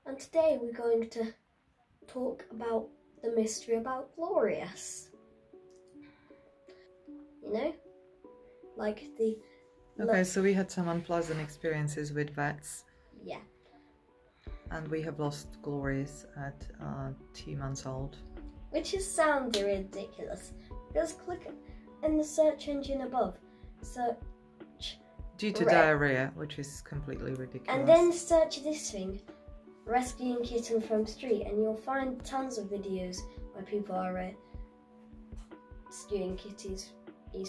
and today we're going to talk about the mystery about Glorious. You know, like the... Okay, so we had some unpleasant experiences with vets. Yeah. And we have lost Glorious at 2 months old. Which sounds ridiculous. Just click in the search engine above. Search... Due to diarrhea, which is completely ridiculous. And then search this thing, rescuing kitten from street, and you'll find tons of videos where people are rescuing kitties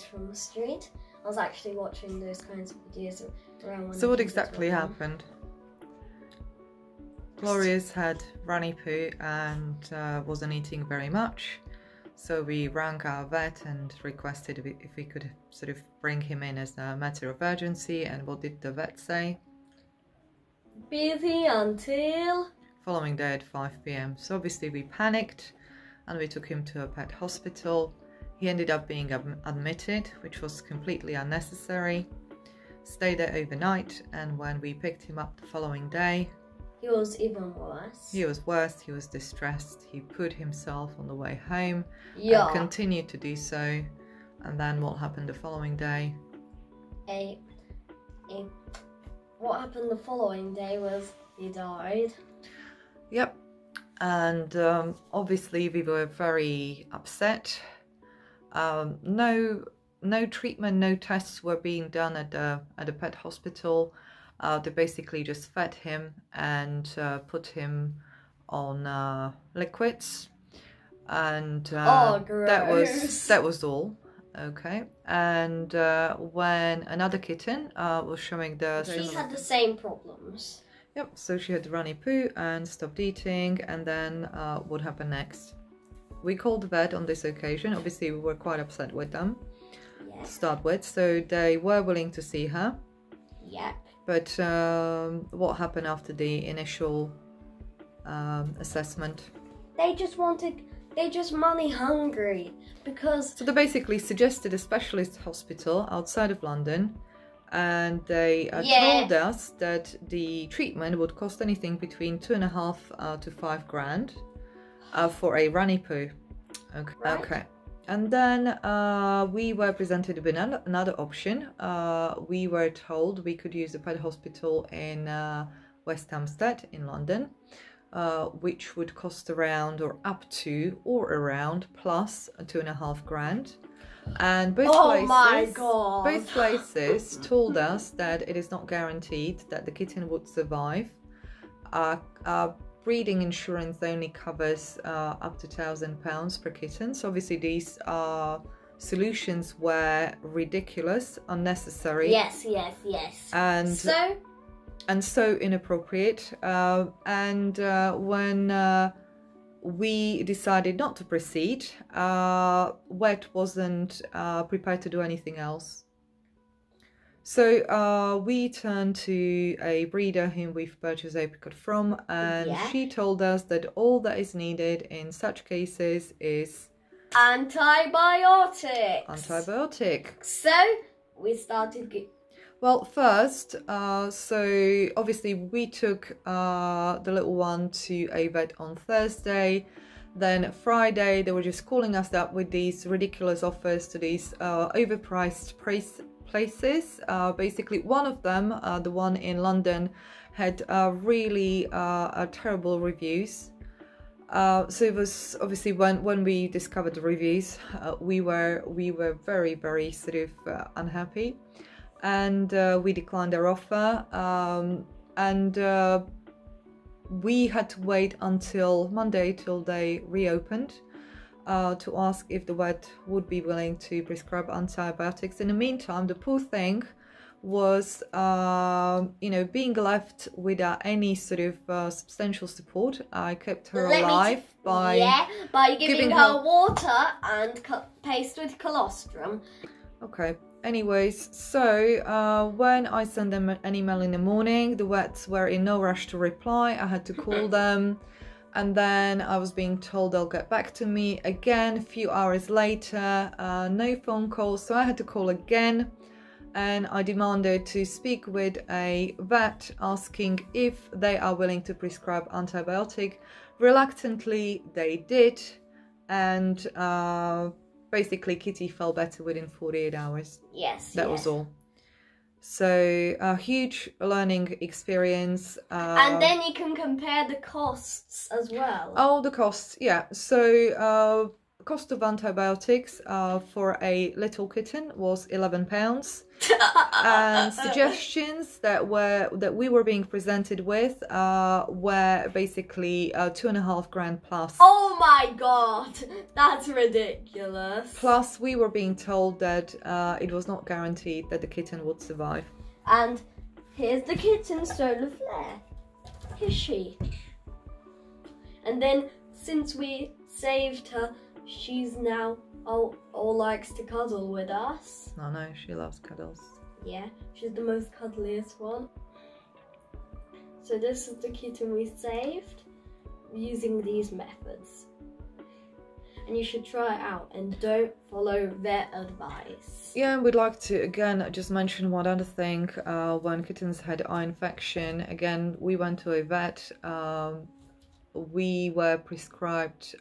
from the street. I was actually watching those kinds of videos around when... So what exactly happened? Glorious had runny poo and wasn't eating very much. So we rang our vet and requested if we could sort of bring him in as a matter of urgency. And what did the vet say? Busy until... Following day at 5 p.m. So obviously we panicked and we took him to a pet hospital. He ended up being admitted, which was completely unnecessary. Stayed there overnight, and when we picked him up the following day, he was even worse. He was worse, he was distressed, he put himself on the way home and continued to do so. And then what happened the following day? What happened the following day was he died. Yep. And obviously we were very upset. No treatment, no tests were being done at a pet hospital. They basically just fed him and put him on liquids, and that was all. Okay. And when another kitten was showing she had the same problems. Yep. So she had runny poo and stopped eating, and then what happened next? We called the vet on this occasion. Obviously, we were quite upset with them to start with, so they were willing to see her. Yep. But what happened after the initial assessment? They just money hungry because... So they basically suggested a specialist hospital outside of London, and they told us that the treatment would cost anything between 2.5 to 5 grand for a runny poo. Okay. Right. Okay. And then we were presented with another option. We were told we could use a pet hospital in West Hampstead in London, which would cost around or up to or around plus 2.5 grand. And both places told us that it is not guaranteed that the kitten would survive. Breeding insurance only covers up to £1,000 per kitten. So obviously these solutions were ridiculous, unnecessary. Yes. And so inappropriate. And when we decided not to proceed, Vet wasn't prepared to do anything else. So we turned to a breeder whom we've purchased Apricot from, and she told us that all that is needed in such cases is antibiotics. So we started... Well, first, so obviously we took the little one to a vet on Thursday. Then Friday they were just calling us up with these ridiculous offers to these overpriced places. Basically one of them, the one in London, had really terrible reviews. So it was obviously when we discovered the reviews, we were very, very sort of unhappy, and we declined their offer, and we had to wait until Monday till they reopened to ask if the vet would be willing to prescribe antibiotics. In the meantime, the poor thing was, being left without any sort of substantial support. I kept her alive by giving her water and paste with colostrum. Okay. Anyways, so when I sent them an email in the morning, the vets were in no rush to reply. I had to call them. And then I was being told they'll get back to me again a few hours later. No phone calls, so I had to call again. and I demanded to speak with a vet asking if they are willing to prescribe antibiotic. Reluctantly, they did, and basically Kitty felt better within 48 hours. Yes. That was all. So a huge learning experience. And then you can compare the costs as well. Oh, the costs, yeah. So cost of antibiotics for a little kitten was £11. And suggestions that we were being presented with were basically £2,500 plus. Oh my god, that's ridiculous. Plus, we were being told that it was not guaranteed that the kitten would survive. And here's the kitten, Solar Flare. Here's she. And then, since we saved her, she's now all likes to cuddle with us. Oh no, she loves cuddles. Yeah, she's the most cuddliest one. So this is the kitten we saved using these methods. And you should try it out and don't follow their advice. Yeah, and we'd like to again just mention one other thing. When kittens had eye infection, again we went to a vet. We were prescribed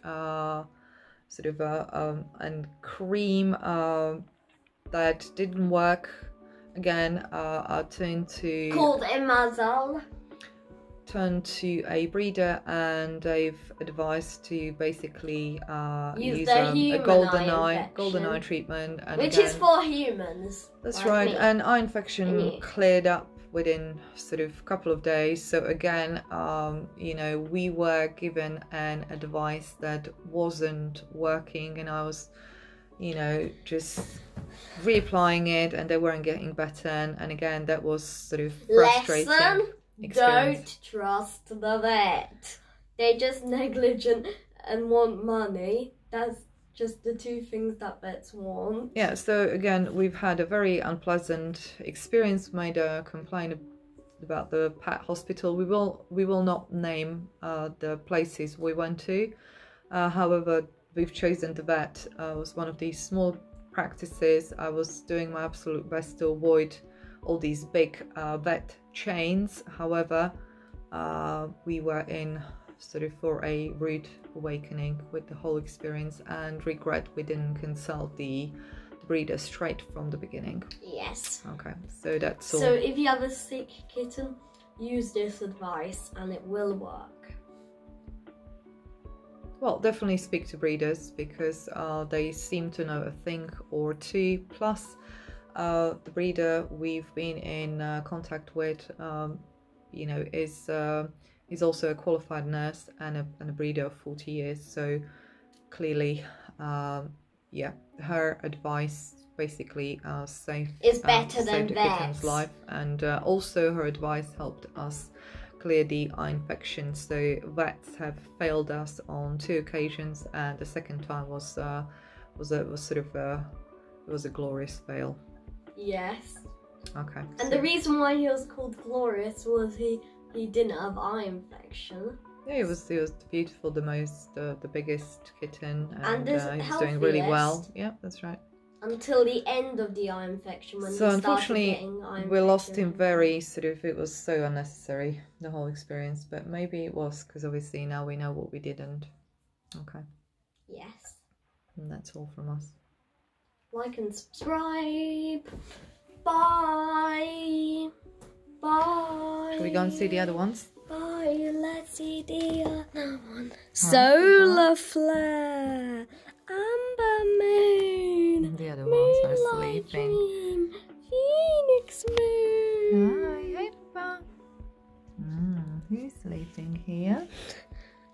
sort of a cream that didn't work. Again, I turned to a breeder, and they've advised to basically use a golden eye treatment, and which is for humans. That's like right, me. and eye infection cleared up within sort of a couple of days. So again, you know, we were given an advice that wasn't working, and I was, you know, just reapplying it, and they weren't getting better. And again, that was sort of frustrating. Lesson: experience. Don't trust the vet. They're just negligent and want money. That's just the two things that vets want. Yeah, so again, we've had a very unpleasant experience. Made a complaint about the pet hospital. We will not name the places we went to. However, we've chosen the vet. Was one of these small practices. I was doing my absolute best to avoid all these big vet chains. However, we were in sort of for a rude awakening with the whole experience, and regret we didn't consult the breeder straight from the beginning. Yes. Okay, so that's all. So if you have a sick kitten, use this advice and it will work. Well, definitely speak to breeders, because they seem to know a thing or two. Plus, the breeder we've been in contact with, you know, is also a qualified nurse and a breeder of 40 years. So clearly, yeah, her advice basically is better than the vets. kitten's life, and also her advice helped us clear the eye infection. So vets have failed us on 2 occasions, and the second time was sort of a glorious fail. Yes. Okay. And the reason why he was called glorious was he didn't have eye infection. Yeah, it was beautiful, the biggest kitten, and he was doing really well. Yeah, that's right. Until the end of the eye infection, when so he unfortunately started getting eye infection. We lost him very sort of, it was so unnecessary, the whole experience, but maybe it was because obviously now we know what we didn't. Okay. Yes. And that's all from us. Like and subscribe. Bye. Bye. Should we go and see the other ones? Bye. Let's see the other one. Solar Flare. Amber Moon. The other ones are Moonlight sleeping. Dream, Phoenix Moon. Hi, Papa. Who's sleeping here?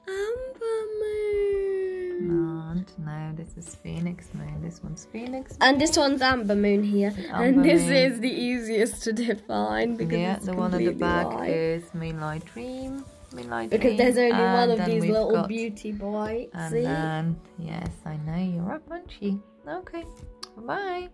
Amber Moon. No, this is Phoenix Moon. This one's Phoenix Moon. And this one's Amber Moon here. Amber and this Moon. is the easiest to define because it's the one at the back white. is Moonlight Dream. Because there's only one of these little beauty boys. And then, yes, I know you're up, aren't you? Okay, bye.